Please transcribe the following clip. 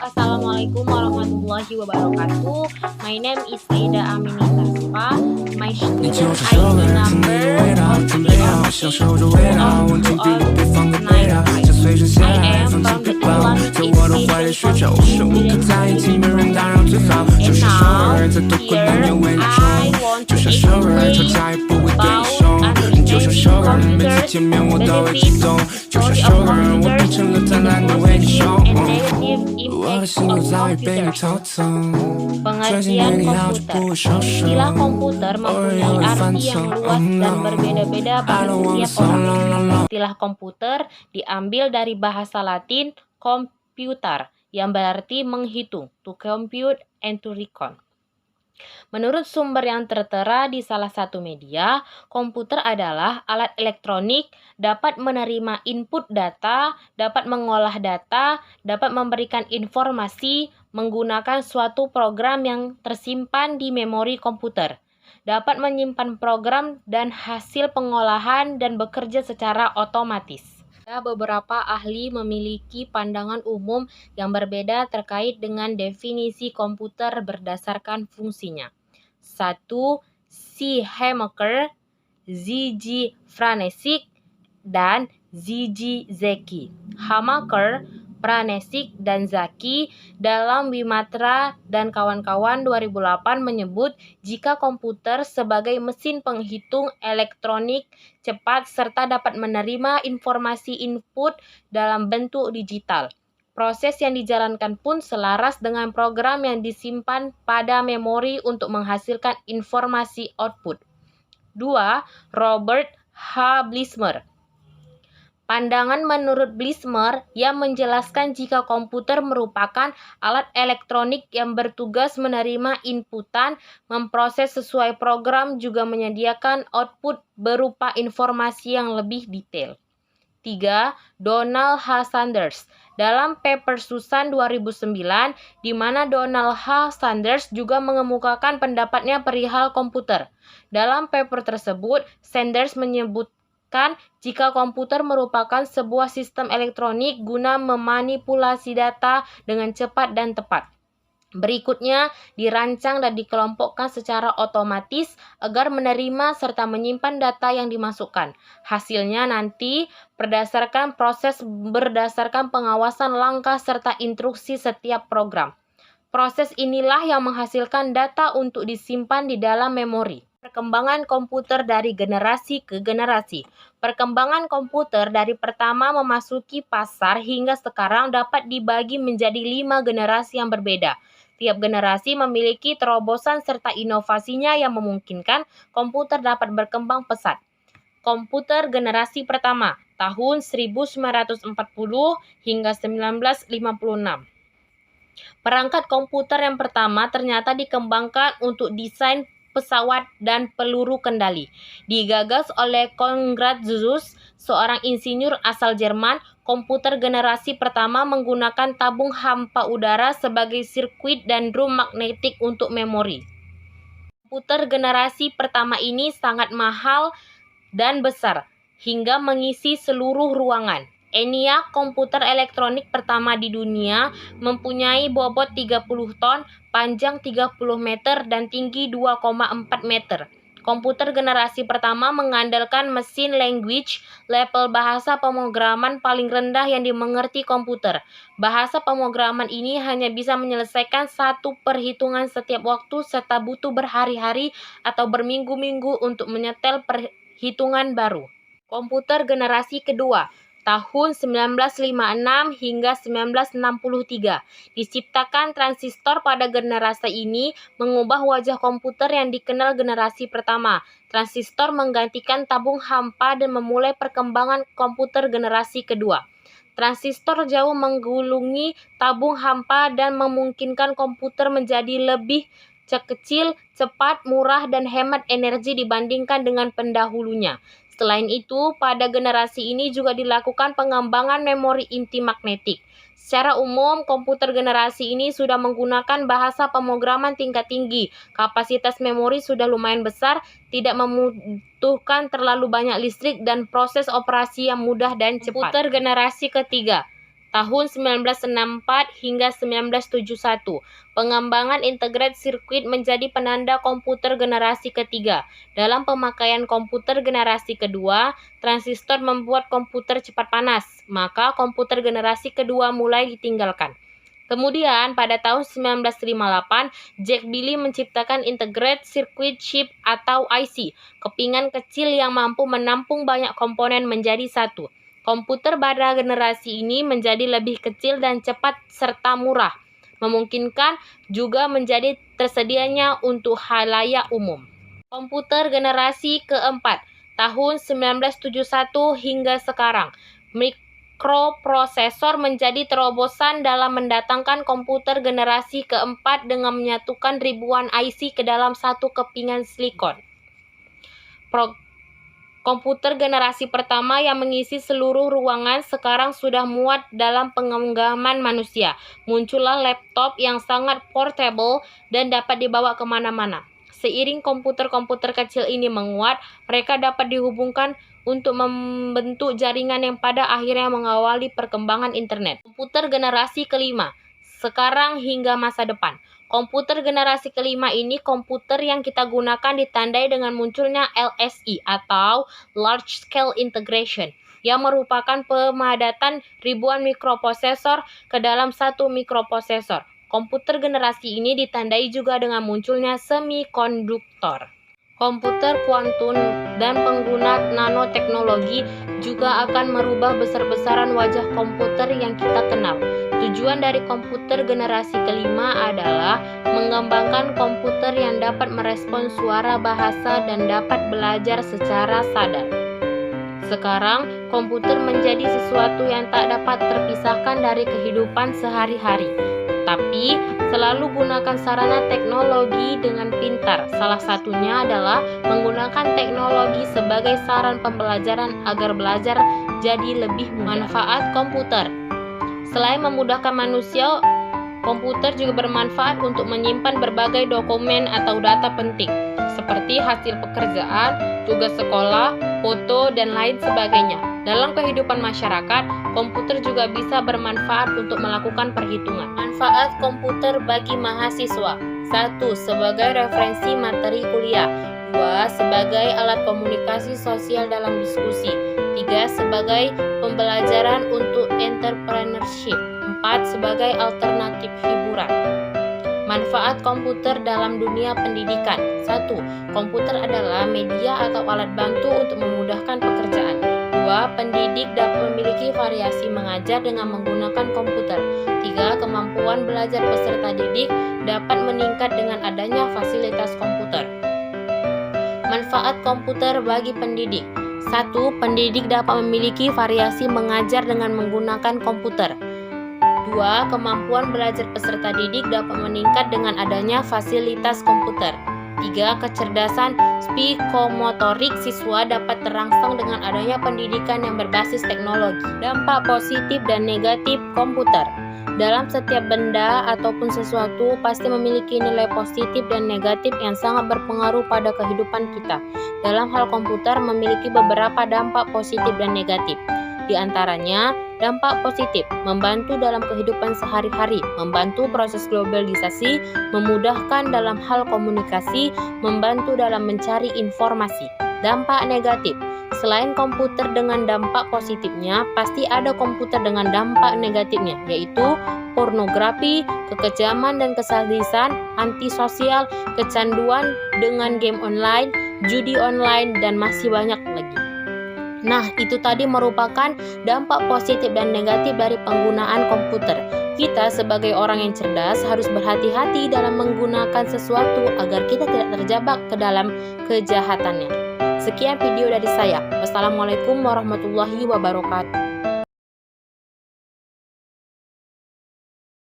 Assalamualaikum warahmatullahi wabarakatuh. My name is Aida Aminita Spa. My student ID number I am from the Islamic Education Student Society. And now, here I want to explain about understanding computer, the theory of computers, and negative impact of computers. Pengertian komputer. Istilah komputer mempunyai arti yang luas dan berbeda-beda bagi setiap orang. Istilah komputer diambil dari bahasa Latin computar, yang berarti menghitung, to compute and to reckon. Menurut sumber yang tertera di salah satu media, komputer adalah alat elektronik, dapat menerima input data, dapat mengolah data, dapat memberikan informasi menggunakan suatu program yang tersimpan di memori komputer, dapat menyimpan program dan hasil pengolahan dan bekerja secara otomatis. Beberapa ahli memiliki pandangan umum yang berbeda terkait dengan definisi komputer berdasarkan fungsinya. 1. C. Hamaker, Z.G. Pranesik, dan Z.G. Zeki. Hamaker, Pranesik, dan Zaki dalam Wimatra dan kawan-kawan 2008 menyebut jika komputer sebagai mesin penghitung elektronik cepat serta dapat menerima informasi input dalam bentuk digital. Proses yang dijalankan pun selaras dengan program yang disimpan pada memori untuk menghasilkan informasi output. 2. Robert H. Blismer. Pandangan menurut Blismer yang menjelaskan jika komputer merupakan alat elektronik yang bertugas menerima inputan, memproses sesuai program, juga menyediakan output berupa informasi yang lebih detail. 3. Donald H. Sanders. Dalam paper Susan 2009, di mana Donald H. Sanders juga mengemukakan pendapatnya perihal komputer. Dalam paper tersebut, Sanders menyebut jika komputer merupakan sebuah sistem elektronik guna memanipulasi data dengan cepat dan tepat. Berikutnya, dirancang dan dikelompokkan secara otomatis agar menerima serta menyimpan data yang dimasukkan. Hasilnya nanti berdasarkan pengawasan langkah serta instruksi setiap program. Proses inilah yang menghasilkan data untuk disimpan di dalam memori. Perkembangan komputer dari generasi ke generasi. Perkembangan komputer dari pertama memasuki pasar hingga sekarang dapat dibagi menjadi 5 generasi yang berbeda. Tiap generasi memiliki terobosan serta inovasinya yang memungkinkan komputer dapat berkembang pesat. Komputer generasi pertama, tahun 1940 hingga 1956. Perangkat komputer yang pertama ternyata dikembangkan untuk desain pesawat dan peluru kendali. Digagas oleh Konrad Zuse, seorang insinyur asal Jerman. Komputer generasi pertama menggunakan tabung hampa udara sebagai sirkuit dan drum magnetik untuk memori. Komputer generasi pertama ini sangat mahal dan besar, hingga mengisi seluruh ruangan. ENIAC, komputer elektronik pertama di dunia, mempunyai bobot 30 ton, panjang 30 meter, dan tinggi 2,4 meter. Komputer generasi pertama mengandalkan mesin language, level bahasa pemrograman paling rendah yang dimengerti komputer. Bahasa pemrograman ini hanya bisa menyelesaikan satu perhitungan setiap waktu serta butuh berhari-hari atau berminggu-minggu untuk menyetel perhitungan baru. Komputer generasi kedua, tahun 1956 hingga 1963. Diciptakan transistor pada generasi ini mengubah wajah komputer yang dikenal generasi pertama. Transistor menggantikan tabung hampa dan memulai perkembangan komputer generasi kedua. Transistor jauh menggulungi tabung hampa dan memungkinkan komputer menjadi lebih kecil, cepat, murah, dan hemat energi dibandingkan dengan pendahulunya. Selain itu, pada generasi ini juga dilakukan pengembangan memori inti magnetik. Secara umum, komputer generasi ini sudah menggunakan bahasa pemrograman tingkat tinggi. Kapasitas memori sudah lumayan besar, tidak membutuhkan terlalu banyak listrik, dan proses operasi yang mudah dan cepat. Komputer generasi ketiga, tahun 1964 hingga 1971. Pengembangan integrated circuit menjadi penanda komputer generasi ketiga. Dalam pemakaian komputer generasi kedua, transistor membuat komputer cepat panas, maka komputer generasi kedua mulai ditinggalkan. Kemudian pada tahun 1958, Jack Billy menciptakan integrated circuit chip atau IC, kepingan kecil yang mampu menampung banyak komponen menjadi satu. Komputer pada generasi ini menjadi lebih kecil dan cepat serta murah, memungkinkan juga menjadi tersedianya untuk khalayak umum. Komputer generasi keempat, tahun 1971 hingga sekarang. Mikroprosesor menjadi terobosan dalam mendatangkan komputer generasi keempat dengan menyatukan ribuan IC ke dalam satu kepingan silikon. Komputer generasi pertama yang mengisi seluruh ruangan sekarang sudah muat dalam penggenggaman manusia. Muncullah laptop yang sangat portable dan dapat dibawa kemana-mana. Seiring komputer-komputer kecil ini menguat, mereka dapat dihubungkan untuk membentuk jaringan yang pada akhirnya mengawali perkembangan internet. Komputer generasi kelima, sekarang hingga masa depan. Komputer generasi kelima ini komputer yang kita gunakan ditandai dengan munculnya LSI atau Large Scale Integration, yang merupakan pemadatan ribuan mikroprosesor ke dalam satu mikroprosesor. Komputer generasi ini ditandai juga dengan munculnya semikonduktor. Komputer kuantum dan pengguna nanoteknologi juga akan merubah besar-besaran wajah komputer yang kita kenal. Tujuan dari komputer generasi kelima adalah mengembangkan komputer yang dapat merespons suara bahasa dan dapat belajar secara sadar. Sekarang, komputer menjadi sesuatu yang tak dapat terpisahkan dari kehidupan sehari-hari. Tapi, selalu gunakan sarana teknologi dengan pintar. Salah satunya adalah menggunakan teknologi sebagai saran pembelajaran agar belajar jadi lebih mudah. Manfaat komputer. Selain memudahkan manusia, komputer juga bermanfaat untuk menyimpan berbagai dokumen atau data penting, seperti hasil pekerjaan, tugas sekolah, foto, dan lain sebagainya. Dalam kehidupan masyarakat, komputer juga bisa bermanfaat untuk melakukan perhitungan. Manfaat komputer bagi mahasiswa. 1. Sebagai referensi materi kuliah. 2. Sebagai alat komunikasi sosial dalam diskusi. 3. Sebagai pembelajaran untuk entrepreneurship. 4. Sebagai alternatif hiburan. Manfaat komputer dalam dunia pendidikan. 1. Komputer adalah media atau alat bantu untuk memudahkan pekerjaan. 2. Pendidik dapat memiliki variasi mengajar dengan menggunakan komputer. 3. Kemampuan belajar peserta didik dapat meningkat dengan adanya fasilitas komputer. Manfaat komputer bagi pendidik. 1. Pendidik dapat memiliki variasi mengajar dengan menggunakan komputer. 2. Kemampuan belajar peserta didik dapat meningkat dengan adanya fasilitas komputer. 3. Kecerdasan psikomotorik siswa dapat terangsang dengan adanya pendidikan yang berbasis teknologi. Dampak positif dan negatif komputer. Dalam setiap benda ataupun sesuatu pasti memiliki nilai positif dan negatif yang sangat berpengaruh pada kehidupan kita. Dalam hal komputer memiliki beberapa dampak positif dan negatif. Di antaranya, dampak positif, membantu dalam kehidupan sehari-hari, membantu proses globalisasi, memudahkan dalam hal komunikasi, membantu dalam mencari informasi. Dampak negatif, selain komputer dengan dampak positifnya, pasti ada komputer dengan dampak negatifnya, yaitu pornografi, kekejaman dan kesadisan, antisosial, kecanduan dengan game online, judi online, dan masih banyak lagi. Nah, itu tadi merupakan dampak positif dan negatif dari penggunaan komputer. Kita sebagai orang yang cerdas harus berhati-hati dalam menggunakan sesuatu agar kita tidak terjebak ke dalam kejahatannya. Sekian video dari saya. Wassalamualaikum warahmatullahi wabarakatuh.